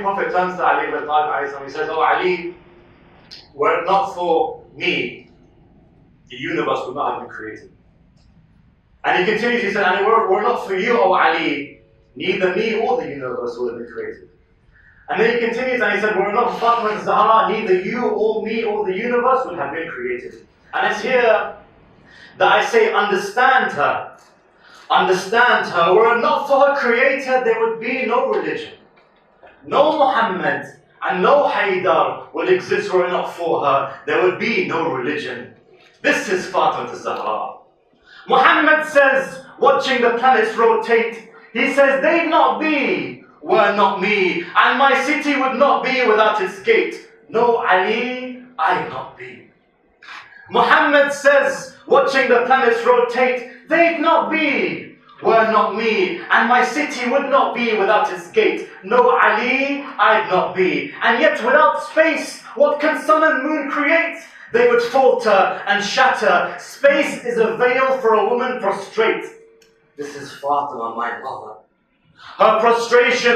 Prophet turns to Ali ibn Talib and he says, "Oh Ali, were it not for me, the universe would not have been created." And he continues, he said, "And were it not for you, O Ali, neither me or the universe would have been created." And then he continues and he said, "Were it not for Fatima Al-Zahraa, neither you or me or the universe would have been created." And it's here that I say, understand her. Understand her. Were it not for her creator, there would be no religion. No Mohammad and no Haydar would exist were it not for her. There would be no religion. This is Fatima Al-Zahraa. Muhammad says, watching the planets rotate, he says, "They'd not be, were not me, and my city would not be without its gate. No Ali, I'd not be." Muhammad says, watching the planets rotate, "They'd not be, were not me, and my city would not be without its gate. No Ali, I'd not be." And yet without space, what can sun and moon create? They would falter and shatter. Space is a veil for a woman prostrate. This is Fatima, my mother. Her prostration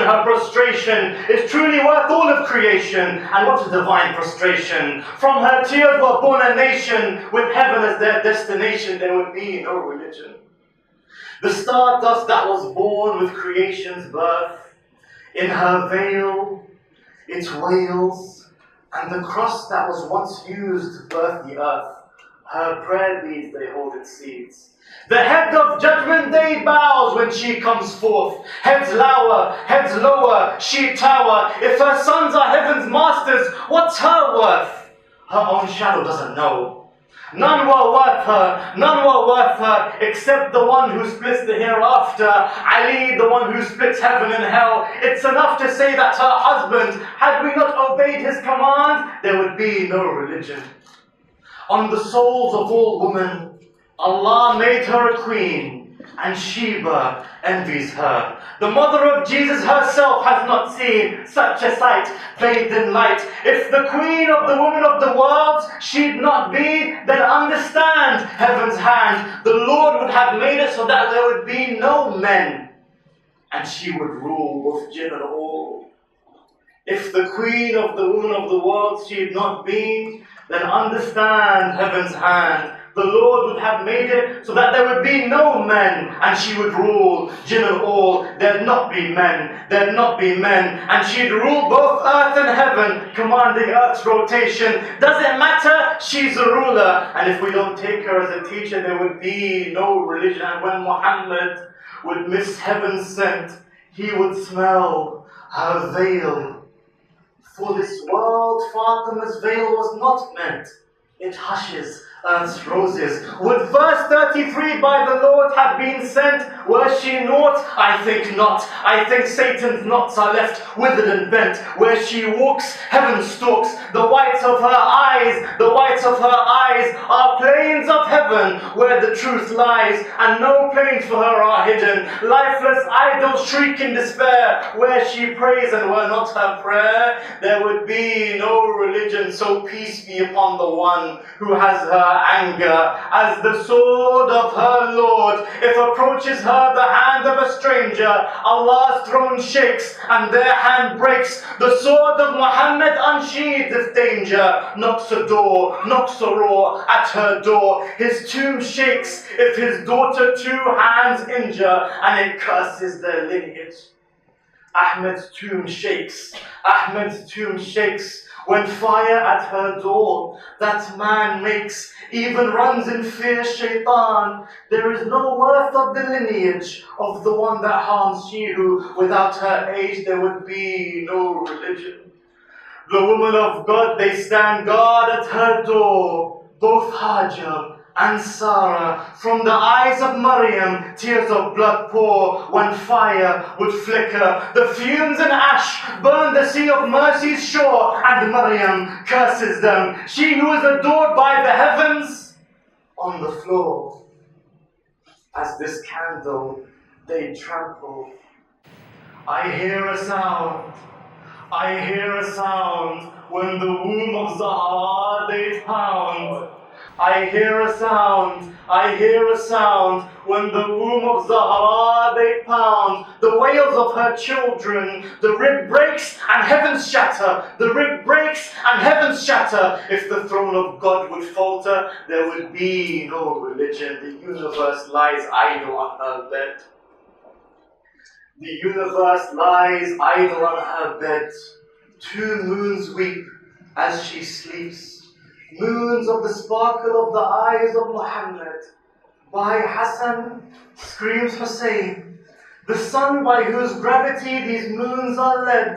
is truly worth all of creation. And what a divine prostration. From her tears were born a nation. With heaven as their destination, there would be no religion. The stardust that was born with creation's birth, in her veil, it wails. And the cross that was once used to birth the earth, her prayer beads they hold its seeds. The head of judgment day bows when she comes forth. Heads lower, heads lower, she tower. If her sons are heaven's masters, what's her worth? Her own shadow doesn't know. None were worth her, except the one who splits the hereafter. Ali, the one who splits heaven and hell. It's enough to say that her husband, had we not obeyed his command, there would be no religion. On the souls of all women, Allah made her a queen, and Sheba envies her. The mother of Jesus herself has not seen such a sight, bathed in light. If the queen of the women of the world she'd not be, then understand heaven's hand. The Lord would have made it so that there would be no men, and she would rule both jinn and all. If the queen of the women of the world she'd not been, then understand heaven's hand. The Lord would have made it so that there would be no men, and she would rule jinn and all. There'd not be men, and she'd rule both earth and heaven, commanding earth's rotation. Does it matter? She's a ruler, and if we don't take her as a teacher, there would be no religion. And when Muhammad would miss heaven's scent, he would smell her veil. For this world, Fatima's veil was not meant. It hushes earth's roses. Would verse 33 by the Lord have been sent? Were she naught? I think not. I think Satan's knots are left withered and bent. Where she walks, heaven stalks. The whites of her eyes are plains of heaven where the truth lies, and no plains for her are hidden. Lifeless idols shriek in despair. Where she prays and were not her prayer, there would be no religion. So peace be upon the one who has her anger as the sword of her Lord. If approaches her the hand of a stranger, Allah's throne shakes and their hand breaks. The sword of Muhammad unsheathed if danger knocks a roar at her door. His tomb shakes if his daughter two hands injure, and it curses their lineage. Ahmed's tomb shakes when fire at her door that man makes even runs in fear shaitan. There is no worth of the lineage of the one that harms she who without her age there would be no religion. The woman of God, they stand guard at her door, both Hajar and Sarah. From the eyes of Maryam, tears of blood pour when fire would flicker. The fumes and ash burn the sea of mercy's shore, and Maryam curses them. She who is adored by the heavens on the floor. As this candle they trample, I hear a sound when the womb of Zahra they pound. I hear a sound, I hear a sound. When the womb of Zahraa they pound, the wails of her children, the rib breaks and heavens shatter. The rib breaks and heavens shatter. If the throne of God would falter, there would be no religion. The universe lies idle on her bed. The universe lies idle on her bed. 2 moons weep as she sleeps. Moons of the sparkle of the eyes of Mohammad. By Hassan screams Hussein, the sun by whose gravity these moons are led,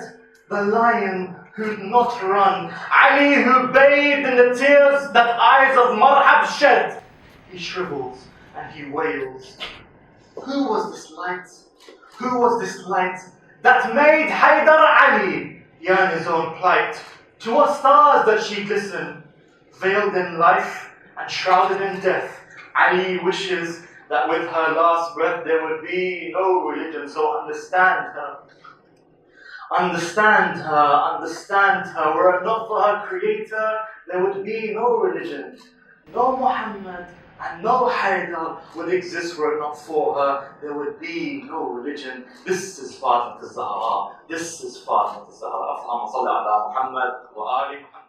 the lion who'd not run, Ali who bathed in the tears that eyes of Marhab shed. He shrivels and he wails. Who was this light? Who was this light that made Haydar Ali yearn his own plight? To what stars does she glisten? Veiled in life and shrouded in death, Ali wishes that with her last breath there would be no religion. So understand her. Understand her. Understand her. Were it not for her creator, there would be no religion. No Muhammad and no Haydar would exist were it not for her. There would be no religion. This is Fatima Al-Zahraa. This is Fatima Al-Zahraa. Allahumma salli ala Muhammad wa ali Muhammad.